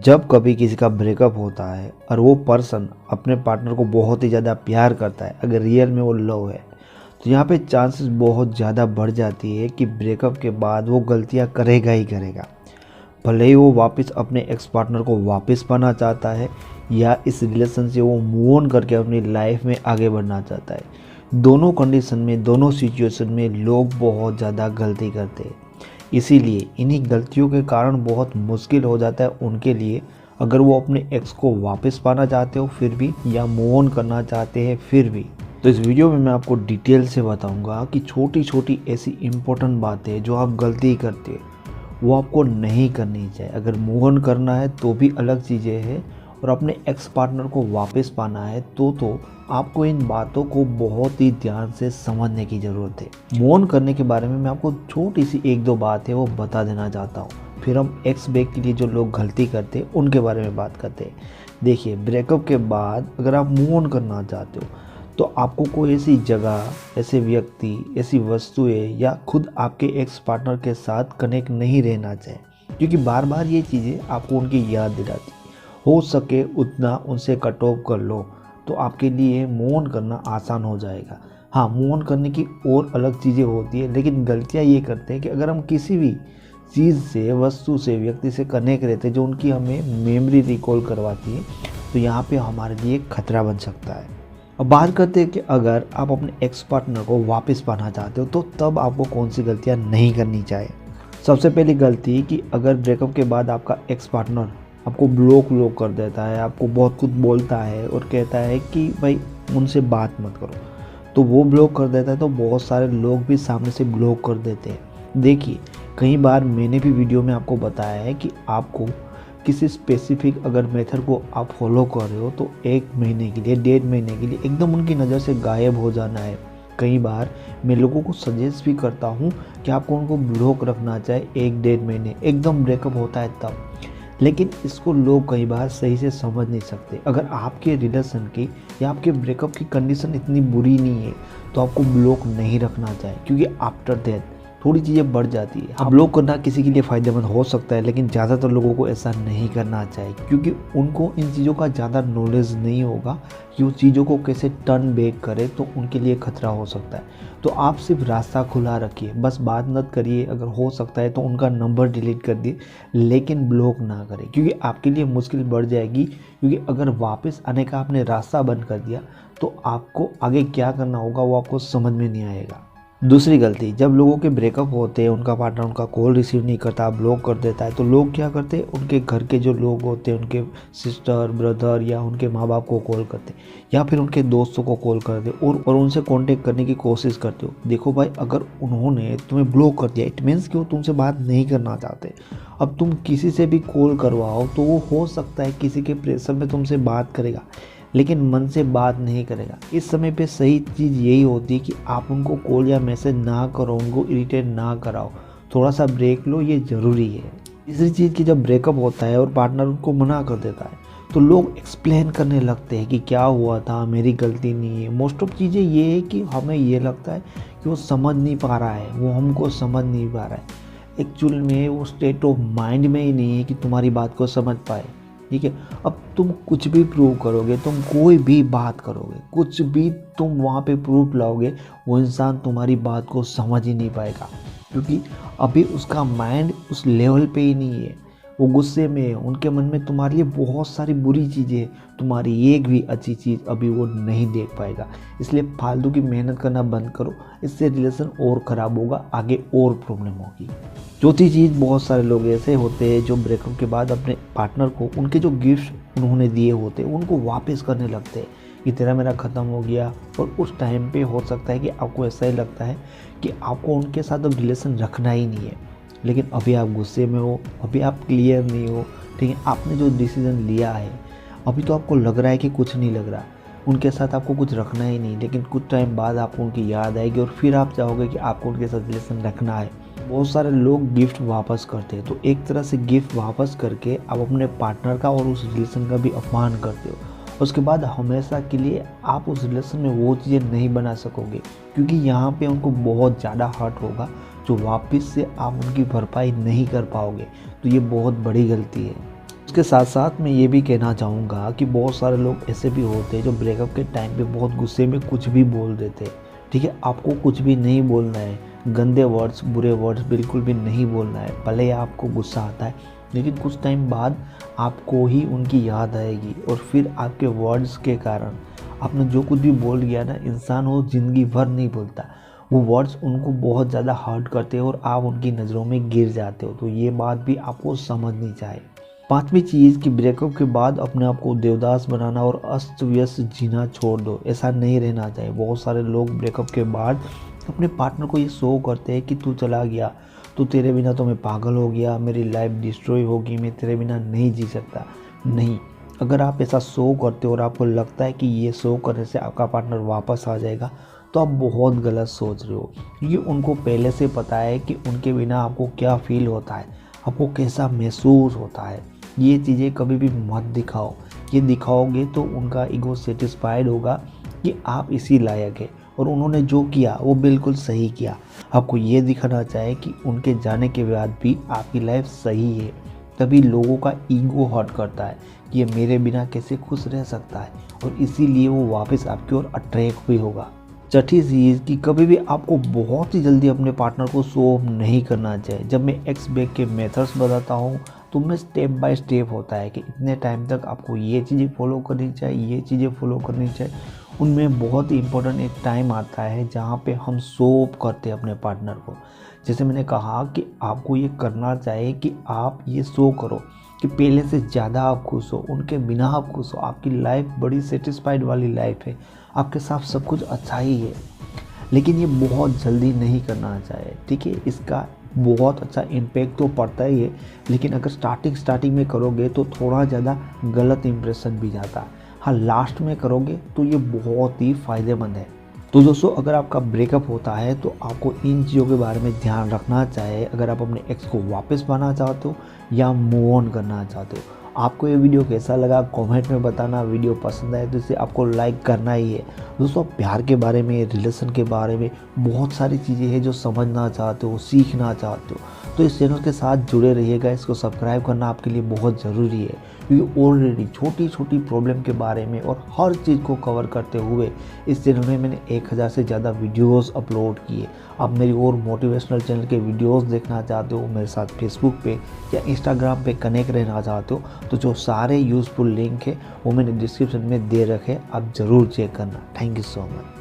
जब कभी किसी का ब्रेकअप होता है और वो पर्सन अपने पार्टनर को बहुत ही ज़्यादा प्यार करता है, अगर रियल में वो लव है, तो यहाँ पे चांसेस बहुत ज़्यादा बढ़ जाती है कि ब्रेकअप के बाद वो गलतियाँ करेगा ही करेगा। भले ही वो वापस अपने एक्स पार्टनर को वापस पाना चाहता है या इस रिलेशन से वो मूव ऑन करके अपनी लाइफ में आगे बढ़ना चाहता है। दोनों कंडीशन में, दोनों सिचुएशन में लोग बहुत ज़्यादा गलती करते हैं। इसीलिए इन्हीं गलतियों के कारण बहुत मुश्किल हो जाता है उनके लिए, अगर वो अपने एक्स को वापस पाना चाहते हो फिर भी, या मूव ऑन करना चाहते हैं फिर भी। तो इस वीडियो में मैं आपको डिटेल से बताऊंगा कि छोटी छोटी ऐसी इम्पोर्टेंट बातें जो आप गलती करते हैं वो आपको नहीं करनी चाहिए। अगर मूव ऑन करना है तो भी अलग चीज़ें हैं, और अपने एक्स पार्टनर को वापस पाना है तो आपको इन बातों को बहुत ही ध्यान से समझने की ज़रूरत है। मूव ऑन करने के बारे में मैं आपको छोटी सी एक दो बात है वो बता देना चाहता हूँ, फिर हम एक्स बैक के लिए जो लोग गलती करते हैं उनके बारे में बात करते हैं। देखिए, ब्रेकअप के बाद अगर आप मूव ऑन करना चाहते हो तो आपको कोई ऐसी जगह, ऐसे व्यक्ति, ऐसी वस्तुएं या खुद आपके एक्स पार्टनर के साथ कनेक्ट नहीं रहना चाहिए, क्योंकि बार बार ये चीज़ें आपको उनकी याद दिलाती। हो सके उतना उनसे कट ऑफ कर लो तो आपके लिए मूव ऑन करना आसान हो जाएगा। हाँ, मूव ऑन करने की और अलग चीज़ें होती है, लेकिन गलतियाँ ये करते हैं कि अगर हम किसी भी चीज़ से, वस्तु से, व्यक्ति से कनेक्ट रहते हैं जो उनकी हमें मेमोरी रिकॉल करवाती है, तो यहाँ पे हमारे लिए खतरा बन सकता है। अब बात करते हैं कि अगर आप अपने एक्स पार्टनर को वापस पाना चाहते हो तो तब आपको कौन सी गलतियाँ नहीं करनी चाहिए। सबसे पहली गलती कि अगर ब्रेकअप के बाद आपका एक्स पार्टनर आपको ब्लॉक कर देता है, आपको बहुत कुछ बोलता है और कहता है कि भाई उनसे बात मत करो, तो वो ब्लॉक कर देता है, तो बहुत सारे लोग भी सामने से ब्लॉक कर देते हैं। देखिए, कई बार मैंने भी वीडियो में आपको बताया है कि आपको किसी स्पेसिफिक अगर मेथड को आप फॉलो कर रहे हो तो 1 महीने के लिए, 1.5 महीने के लिए एकदम उनकी नज़र से गायब हो जाना है। कई बार मैं लोगों को सजेस्ट भी करता हूँ कि आपको उनको ब्लॉक रखना चाहिए 1-1.5 महीने, एकदम ब्रेकअप होता है तब। लेकिन इसको लोग कई बार सही से समझ नहीं सकते। अगर आपके रिलेशन की या आपके ब्रेकअप की कंडीशन इतनी बुरी नहीं है तो आपको ब्लॉक नहीं रखना चाहिए, क्योंकि आफ्टर दैट थोड़ी चीज़ें बढ़ जाती है। अब ब्लॉक करना किसी के लिए फ़ायदेमंद हो सकता है, लेकिन ज़्यादातर लोगों को ऐसा नहीं करना चाहिए, क्योंकि उनको इन चीज़ों का ज़्यादा नॉलेज नहीं होगा कि उस चीज़ों को कैसे टर्न बैक करे, तो उनके लिए खतरा हो सकता है। तो आप सिर्फ रास्ता खुला रखिए, बस बात मत करिए। अगर हो सकता है तो उनका नंबर डिलीट कर दिए, लेकिन ब्लॉक ना करें, क्योंकि आपके लिए मुश्किल बढ़ जाएगी। क्योंकि अगर वापस आने का आपने रास्ता बंद कर दिया तो आपको आगे क्या करना होगा वो आपको समझ में नहीं आएगा। दूसरी गलती, जब लोगों के ब्रेकअप होते हैं, उनका पार्टनर उनका कॉल रिसीव नहीं करता, ब्लॉक कर देता है, तो लोग क्या करते हैं, उनके घर के जो लोग होते हैं, उनके सिस्टर, ब्रदर या उनके माँ बाप को कॉल करते हैं, या फिर उनके दोस्तों को कॉल करते और उनसे कांटेक्ट करने की कोशिश करते हो। देखो भाई, अगर उन्होंने तुम्हें ब्लॉक कर दिया, इट मीन्स कि वो तुमसे बात नहीं करना चाहते। अब तुम किसी से भी कॉल करवाओ तो वो हो सकता है किसी के प्रेशर में तुमसे बात करेगा, लेकिन मन से बात नहीं करेगा। इस समय पे सही चीज़ यही होती है कि आप उनको कॉल या मैसेज ना करो, उनको इरिटेट ना कराओ, थोड़ा सा ब्रेक लो, ये ज़रूरी है। तीसरी चीज़ की, जब ब्रेकअप होता है और पार्टनर उनको मना कर देता है तो लोग एक्सप्लेन करने लगते हैं कि क्या हुआ था, मेरी गलती नहीं है। मोस्ट ऑफ चीज़ें ये है कि हमें ये लगता है कि वो समझ नहीं पा रहा है, वो हमको समझ नहीं पा रहा है। एक्चुअल में वो स्टेट ऑफ माइंड में ही नहीं है कि तुम्हारी बात को समझ पाए। ठीक है, अब तुम कुछ भी प्रूव करोगे, तुम कोई भी बात करोगे, कुछ भी तुम वहाँ पे प्रूफ लाओगे, वो इंसान तुम्हारी बात को समझ ही नहीं पाएगा, क्योंकि अभी उसका माइंड उस लेवल पे ही नहीं है। वो गुस्से में है, उनके मन में तुम्हारे लिए बहुत सारी बुरी चीज़ें, तुम्हारी एक भी अच्छी चीज़ अभी वो नहीं देख पाएगा। इसलिए फालतू की मेहनत करना बंद करो, इससे रिलेशन और ख़राब होगा, आगे और प्रॉब्लम होगी। चौथी चीज़, बहुत सारे लोग ऐसे होते हैं जो ब्रेकअप के बाद अपने पार्टनर को उनके जो गिफ्ट उन्होंने दिए होते हैं उनको वापस करने लगते हैं कि तेरा मेरा ख़त्म हो गया। और उस टाइम पे हो सकता है कि आपको ऐसा ही लगता है कि आपको उनके साथ अब रिलेशन रखना ही नहीं है, लेकिन अभी आप गुस्से में हो, अभी आप क्लियर नहीं हो। ठीक है, आपने जो डिसीज़न लिया है, अभी तो आपको लग रहा है कि कुछ नहीं लग रहा, उनके साथ आपको कुछ रखना ही नहीं, लेकिन कुछ टाइम बाद आपको उनकी याद आएगी और फिर आप चाहोगे कि आपको उनके साथ रिलेशन रखना है। बहुत सारे लोग गिफ्ट वापस करते हैं, तो एक तरह से गिफ्ट वापस करके आप अपने पार्टनर का और उस रिलेशन का भी अपमान करते हो। उसके बाद हमेशा के लिए आप उस रिलेशन में वो चीज़ें नहीं बना सकोगे, क्योंकि यहाँ पे उनको बहुत ज़्यादा हर्ट होगा, जो वापस से आप उनकी भरपाई नहीं कर पाओगे। तो ये बहुत बड़ी गलती है। उसके साथ साथ मैं ये भी कहना चाहूँगा कि बहुत सारे लोग ऐसे भी होते हैं जो ब्रेकअप के टाइम पे बहुत गुस्से में कुछ भी बोल देते हैं। ठीक है, आपको कुछ भी नहीं बोलना है, गंदे वर्ड्स, बुरे वर्ड्स बिल्कुल भी नहीं बोलना है। भले ही आपको गुस्सा आता है, लेकिन कुछ टाइम बाद आपको ही उनकी याद आएगी और फिर आपके वर्ड्स के कारण आपने जो कुछ भी बोल गया ना, इंसान वो ज़िंदगी भर नहीं भूलता। वो वर्ड्स उनको बहुत ज़्यादा हर्ट करते हैं और आप उनकी नज़रों में गिर जाते हो। तो ये बात भी आपको समझनी चाहिए। पांचवी चीज़ कि ब्रेकअप के बाद अपने आप को देवदास बनाना और अस्त व्यस्त जीना छोड़ दो। ऐसा नहीं रहना चाहिए। बहुत सारे लोग ब्रेकअप के बाद अपने पार्टनर को ये शो करते हैं कि तू चला गया, तो तेरे बिना तो मैं पागल हो गया, मेरी लाइफ डिस्ट्रॉय होगी, मैं तेरे बिना नहीं जी सकता। नहीं, अगर आप ऐसा शो करते हो और आपको लगता है कि ये शो करने से आपका पार्टनर वापस आ जाएगा, तो आप बहुत गलत सोच रहे हो। क्योंकि उनको पहले से पता है कि उनके बिना आपको क्या फील होता है, आपको कैसा महसूस होता है। ये चीज़ें कभी भी मत दिखाओ। ये दिखाओगे तो उनका ईगो सेटिस्फाइड होगा कि आप इसी लायक है और उन्होंने जो किया वो बिल्कुल सही किया। आपको ये दिखाना चाहिए कि उनके जाने के बाद भी आपकी लाइफ सही है। तभी लोगों का ईगो हर्ट करता है कि ये मेरे बिना कैसे खुश रह सकता है, और इसीलिए वो वापस आपकी ओर अट्रैक्ट भी होगा। छठी चीज़ कि कभी भी आपको बहुत ही जल्दी अपने पार्टनर को शो ऑफ नहीं करना चाहिए। जब मैं एक्स बैक के मेथड्स बताता हूँ तो मैं स्टेप बाय स्टेप होता है कि इतने टाइम तक आपको ये चीज़ें फॉलो करनी चाहिए, ये चीज़ें फॉलो करनी चाहिए। उनमें बहुत ही इंपॉर्टेंट एक टाइम आता है जहाँ पे हम शो ऑफ करते हैं अपने पार्टनर को। जैसे मैंने कहा कि आपको ये करना चाहिए कि आप ये शो करो कि पहले से ज़्यादा आप खुश हो, उनके बिना आप खुश हो, आपकी लाइफ बड़ी सेटिस्फाइड वाली लाइफ है, आपके साथ सब कुछ अच्छा ही है। लेकिन ये बहुत जल्दी नहीं करना चाहिए। ठीक है, इसका बहुत अच्छा इम्पैक्ट तो पड़ता ही है, लेकिन अगर स्टार्टिंग में करोगे तो थोड़ा ज़्यादा गलत इम्प्रेशन भी जाता है। हाँ, लास्ट में करोगे तो ये बहुत ही फ़ायदेमंद है। तो दोस्तों, अगर आपका ब्रेकअप होता है तो आपको इन चीज़ों के बारे में ध्यान रखना चाहिए अगर आप अपने एक्स को वापस पाना चाहते हो या मूव ऑन करना चाहते हो। आपको ये वीडियो कैसा लगा कमेंट में बताना। वीडियो पसंद आए तो इसे आपको लाइक करना ही है। दोस्तों, प्यार के बारे में, रिलेशन के बारे में बहुत सारी चीज़ें हैं जो समझना चाहते हो, सीखना चाहते हो, तो इस चैनल के साथ जुड़े रहिएगा। इसको सब्सक्राइब करना आपके लिए बहुत ज़रूरी है, क्योंकि ऑलरेडी छोटी छोटी प्रॉब्लम के बारे में और हर चीज़ को कवर करते हुए इस चैनल में मैंने 1000 से ज़्यादा वीडियोस अपलोड किए। आप मेरी और मोटिवेशनल चैनल के वीडियोस देखना चाहते हो, मेरे साथ फेसबुक पे या इंस्टाग्राम पे कनेक्ट रहना चाहते हो, तो जो सारे यूज़फुल लिंक है वो मैंने डिस्क्रिप्शन में दे रखे, आप ज़रूर चेक करना। Thank you so much.